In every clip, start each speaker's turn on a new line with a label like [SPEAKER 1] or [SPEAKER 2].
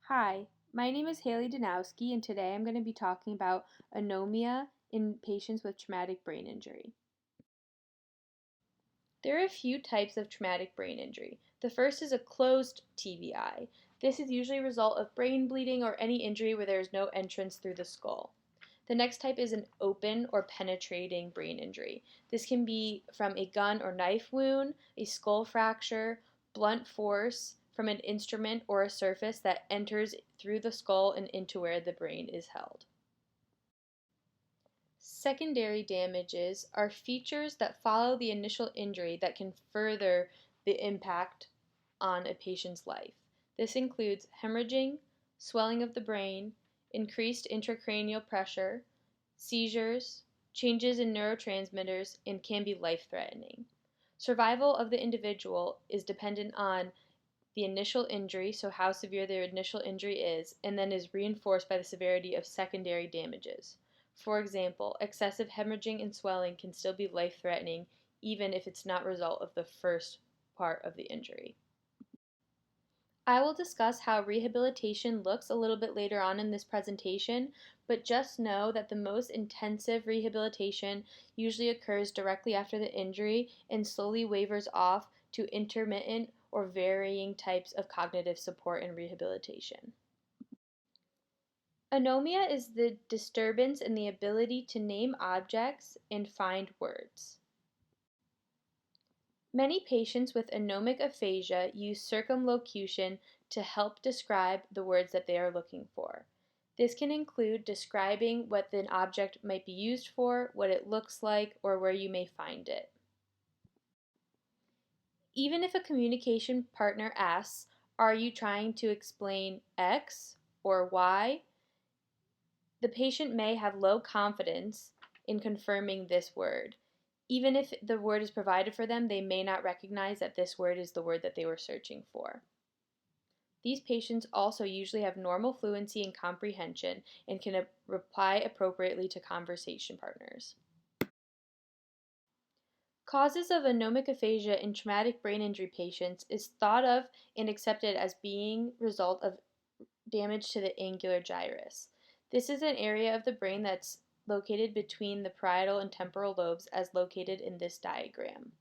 [SPEAKER 1] Hi, my name is Haley Danowski, and today I'm going to be talking about anomia in patients with traumatic brain injury. There are a few types of traumatic brain injury. The first is a closed TBI. This is usually a result of brain bleeding or any injury where there is no entrance through the skull. The next type is an open or penetrating brain injury. This can be from a gun or knife wound, a skull fracture, blunt force from an instrument or a surface that enters through the skull and into where the brain is held. Secondary damages are features that follow the initial injury that can further the impact on a patient's life. This includes hemorrhaging, swelling of the brain, increased intracranial pressure, seizures, changes in neurotransmitters, and can be life-threatening. Survival of the individual is dependent on the initial injury, so how severe their initial injury is, and then is reinforced by the severity of secondary damages. For example, excessive hemorrhaging and swelling can still be life-threatening even if it's not a result of the first part of the injury. I will discuss how rehabilitation looks a little bit later on in this presentation, but just know that the most intensive rehabilitation usually occurs directly after the injury and slowly wavers off to intermittent or varying types of cognitive support and rehabilitation. Anomia is the disturbance in the ability to name objects and find words. Many patients with anomic aphasia use circumlocution to help describe the words that they are looking for. This can include describing what an object might be used for, what it looks like, or where you may find it. Even if a communication partner asks, "Are you trying to explain X or Y?" the patient may have low confidence in confirming this word. Even if the word is provided for them, they may not recognize that this word is the word that they were searching for. These patients also usually have normal fluency and comprehension and can reply appropriately to conversation partners. Causes of anomic aphasia in traumatic brain injury patients is thought of and accepted as being result of damage to the angular gyrus. This is an area of the brain that's located between the parietal and temporal lobes as located in this diagram.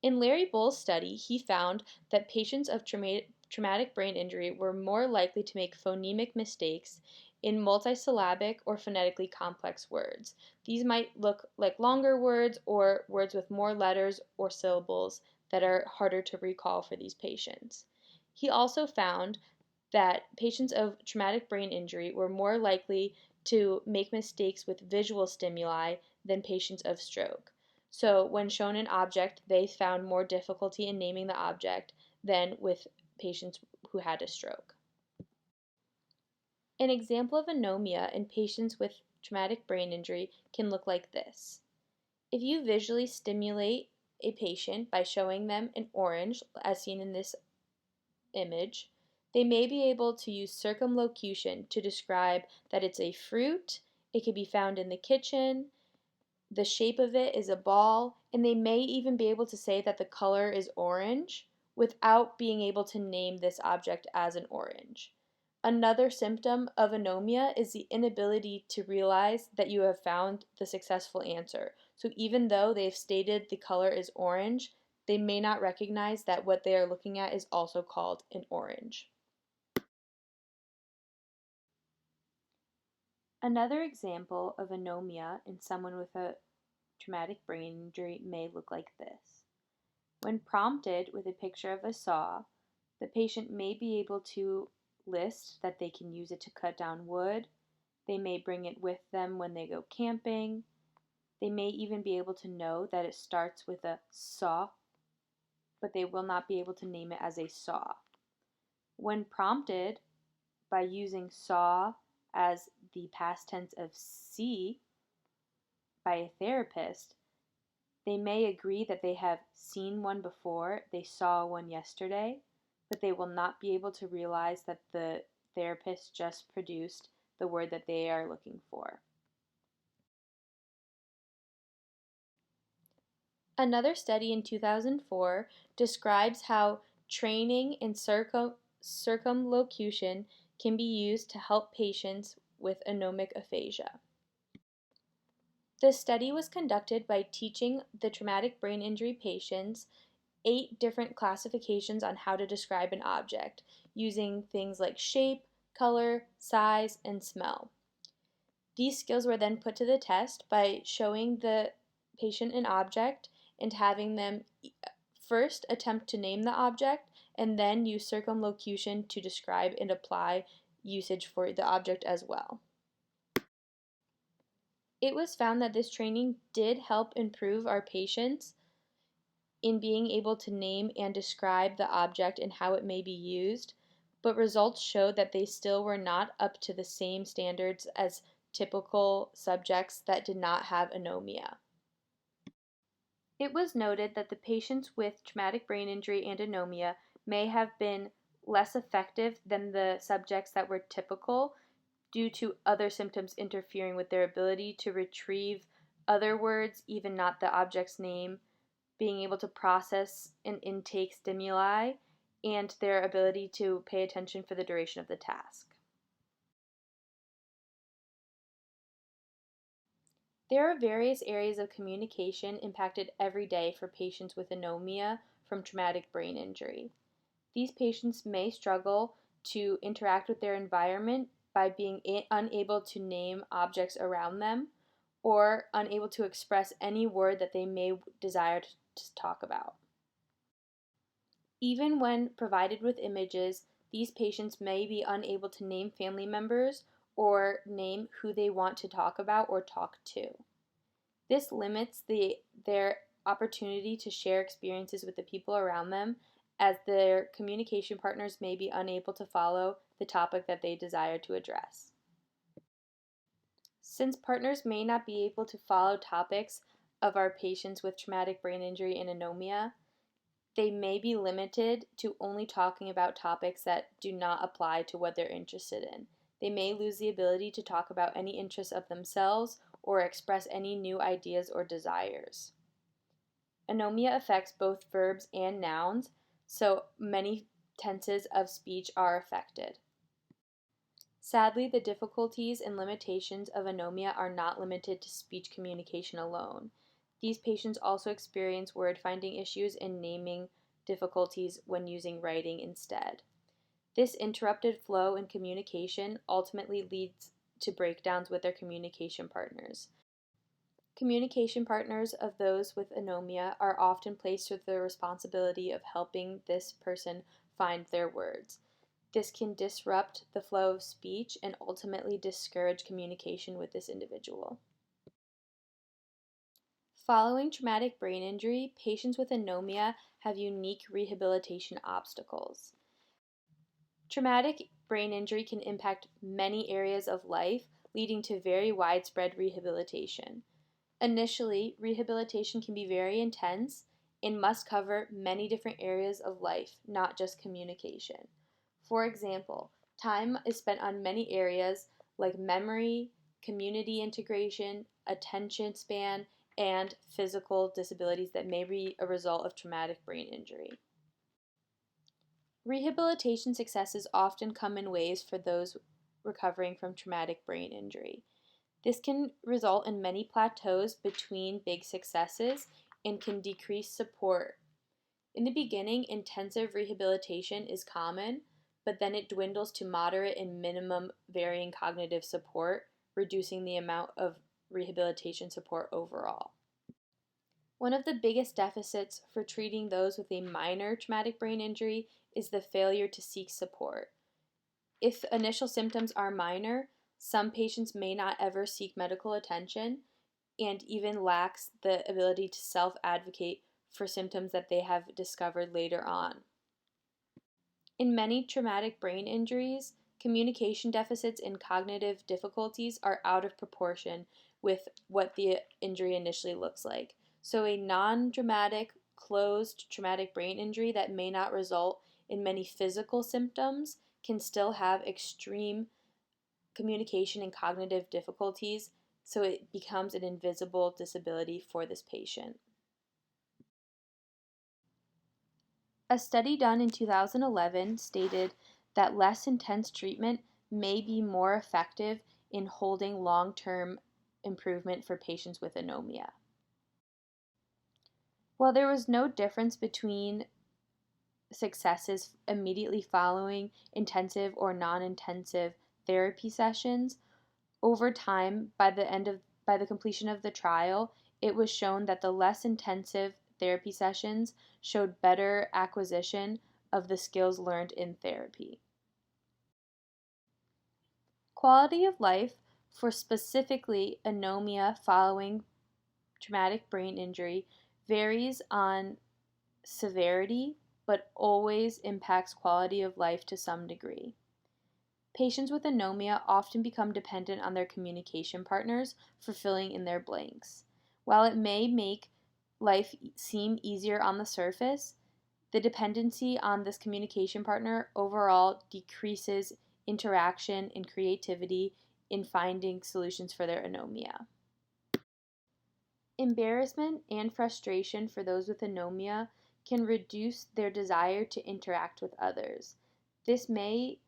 [SPEAKER 1] In Larry Bull's study, he found that patients of traumatic brain injury were more likely to make phonemic mistakes in multisyllabic or phonetically complex words. These might look like longer words or words with more letters or syllables that are harder to recall for these patients. He also found that patients of traumatic brain injury were more likely to make mistakes with visual stimuli than patients of stroke. So, when shown an object, they found more difficulty in naming the object than with patients who had a stroke. An example of anomia in patients with traumatic brain injury can look like this. If you visually stimulate a patient by showing them an orange, as seen in this image, they may be able to use circumlocution to describe that it's a fruit, it can be found in the kitchen, the shape of it is a ball, and they may even be able to say that the color is orange without being able to name this object as an orange. Another symptom of anomia is the inability to realize that you have found the successful answer. So even though they've stated the color is orange, they may not recognize that what they are looking at is also called an orange. Another example of anomia in someone with a traumatic brain injury may look like this. When prompted with a picture of a saw, the patient may be able to list that they can use it to cut down wood. They may bring it with them when they go camping. They may even be able to know that it starts with a saw, but they will not be able to name it as a saw. When prompted by using saw as the past tense of see by a therapist, they may agree that they have seen one before, they saw one yesterday, but they will not be able to realize that the therapist just produced the word that they are looking for. Another study in 2004 describes how Training in circumlocution can be used to help patients with anomic aphasia. The study was conducted by teaching the traumatic brain injury patients 8 different classifications on how to describe an object, using things like shape, color, size, and smell. These skills were then put to the test by showing the patient an object and having them first attempt to name the object and then use circumlocution to describe and apply usage for the object as well. It was found that this training did help improve our patients in being able to name and describe the object and how it may be used, but results showed that they still were not up to the same standards as typical subjects that did not have anomia. It was noted that the patients with traumatic brain injury and anomia may have been less effective than the subjects that were typical due to other symptoms interfering with their ability to retrieve other words, even not the object's name, being able to process and intake stimuli, and their ability to pay attention for the duration of the task. There are various areas of communication impacted every day for patients with anomia from traumatic brain injury. These patients may struggle to interact with their environment by being unable to name objects around them or unable to express any word that they may desire to talk about. Even when provided with images, these patients may be unable to name family members or name who they want to talk about or talk to. This limits their opportunity to share experiences with the people around them, as their communication partners may be unable to follow the topic that they desire to address. Since partners may not be able to follow topics of our patients with traumatic brain injury and anomia, they may be limited to only talking about topics that do not apply to what they're interested in. They may lose the ability to talk about any interests of themselves or express any new ideas or desires. Anomia affects both verbs and nouns, so many tenses of speech are affected. Sadly, the difficulties and limitations of anomia are not limited to speech communication alone. These patients also experience word finding issues and naming difficulties when using writing instead. This interrupted flow in communication ultimately leads to breakdowns with their communication partners. Communication partners of those with anomia are often placed with the responsibility of helping this person find their words. This can disrupt the flow of speech and ultimately discourage communication with this individual. Following traumatic brain injury, patients with anomia have unique rehabilitation obstacles. Traumatic brain injury can impact many areas of life, leading to very widespread rehabilitation. Initially, rehabilitation can be very intense and must cover many different areas of life, not just communication. For example, time is spent on many areas like memory, community integration, attention span, and physical disabilities that may be a result of traumatic brain injury. Rehabilitation successes often come in waves for those recovering from traumatic brain injury. This can result in many plateaus between big successes and can decrease support. In the beginning, intensive rehabilitation is common, but then it dwindles to moderate and minimum varying cognitive support, reducing the amount of rehabilitation support overall. One of the biggest deficits for treating those with a minor traumatic brain injury is the failure to seek support. If initial symptoms are minor, some patients may not ever seek medical attention and even lacks the ability to self-advocate for symptoms that they have discovered later on. In many traumatic brain injuries, communication deficits and cognitive difficulties are out of proportion with what the injury initially looks like. So a non-dramatic, closed traumatic brain injury that may not result in many physical symptoms can still have extreme communication and cognitive difficulties, so it becomes an invisible disability for this patient. A study done in 2011 stated that less intense treatment may be more effective in holding long-term improvement for patients with anomia. While there was no difference between successes immediately following intensive or non-intensive therapy sessions, over time, by the completion of the trial, it was shown that the less intensive therapy sessions showed better acquisition of the skills learned in therapy. Quality of life for specifically anomia following traumatic brain injury varies on severity, but always impacts quality of life to some degree. Patients with anomia often become dependent on their communication partners for filling in their blanks. While it may make life seem easier on the surface, the dependency on this communication partner overall decreases interaction and creativity in finding solutions for their anomia. Embarrassment and frustration for those with anomia can reduce their desire to interact with others. This may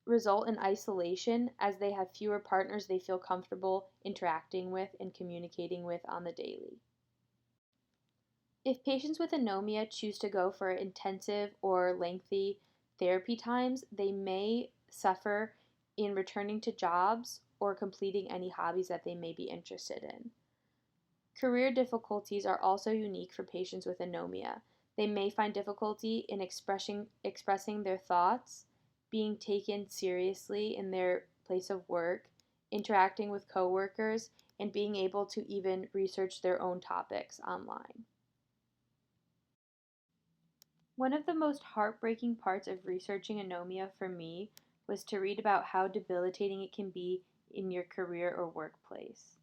[SPEAKER 1] result in isolation as they have fewer partners they feel comfortable interacting with and communicating with on the daily. If patients with anomia choose to go for intensive or lengthy therapy times, they may suffer in returning to jobs or completing any hobbies that they may be interested in. Career difficulties are also unique for patients with anomia. They may find difficulty in expressing their thoughts, being taken seriously in their place of work, interacting with coworkers, and being able to even research their own topics online. One of the most heartbreaking parts of researching anomia for me was to read about how debilitating it can be in your career or workplace.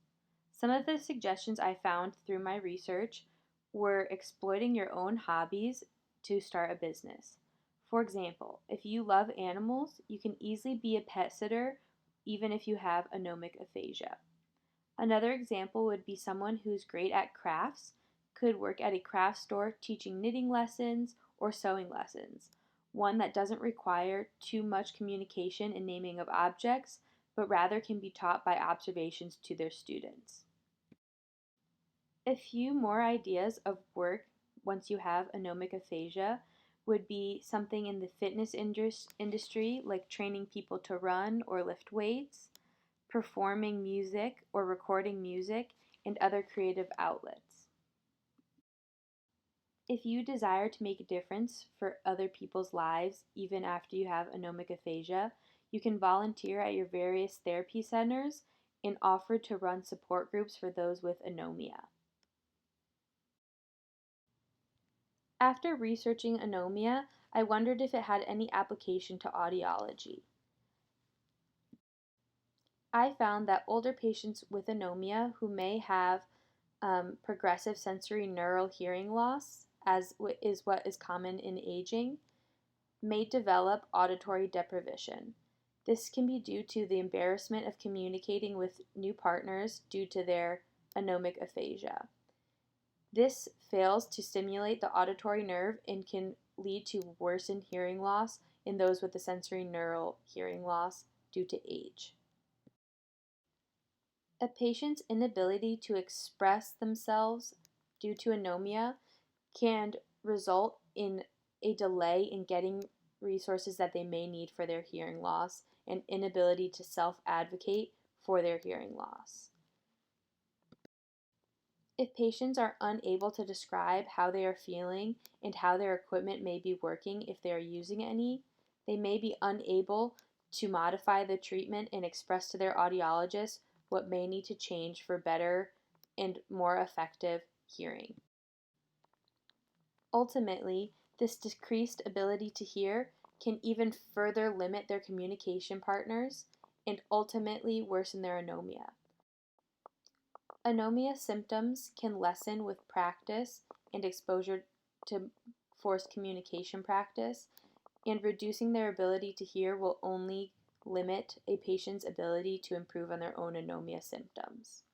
[SPEAKER 1] Some of the suggestions I found through my research were exploiting your own hobbies to start a business. For example, if you love animals, you can easily be a pet sitter even if you have anomic aphasia. Another example would be someone who's great at crafts could work at a craft store teaching knitting lessons or sewing lessons, one that doesn't require too much communication and naming of objects, but rather can be taught by observations to their students. A few more ideas of work once you have anomic aphasia would be something in the fitness industry, like training people to run or lift weights, performing music or recording music, and other creative outlets. If you desire to make a difference for other people's lives even after you have anomic aphasia, you can volunteer at your various therapy centers and offer to run support groups for those with anomia. After researching anomia, I wondered if it had any application to audiology. I found that older patients with anomia who may have progressive sensory neural hearing loss, as is what is common in aging, may develop auditory deprivation. This can be due to the embarrassment of communicating with new partners due to their anomic aphasia. This fails to stimulate the auditory nerve and can lead to worsened hearing loss in those with the sensory neural hearing loss due to age. A patient's inability to express themselves due to anomia can result in a delay in getting resources that they may need for their hearing loss and inability to self-advocate for their hearing loss. If patients are unable to describe how they are feeling and how their equipment may be working if they are using any, they may be unable to modify the treatment and express to their audiologist what may need to change for better and more effective hearing. Ultimately, this decreased ability to hear can even further limit their communication partners and ultimately worsen their anomia. Anomia symptoms can lessen with practice and exposure to forced communication practice, and reducing their ability to hear will only limit a patient's ability to improve on their own anomia symptoms.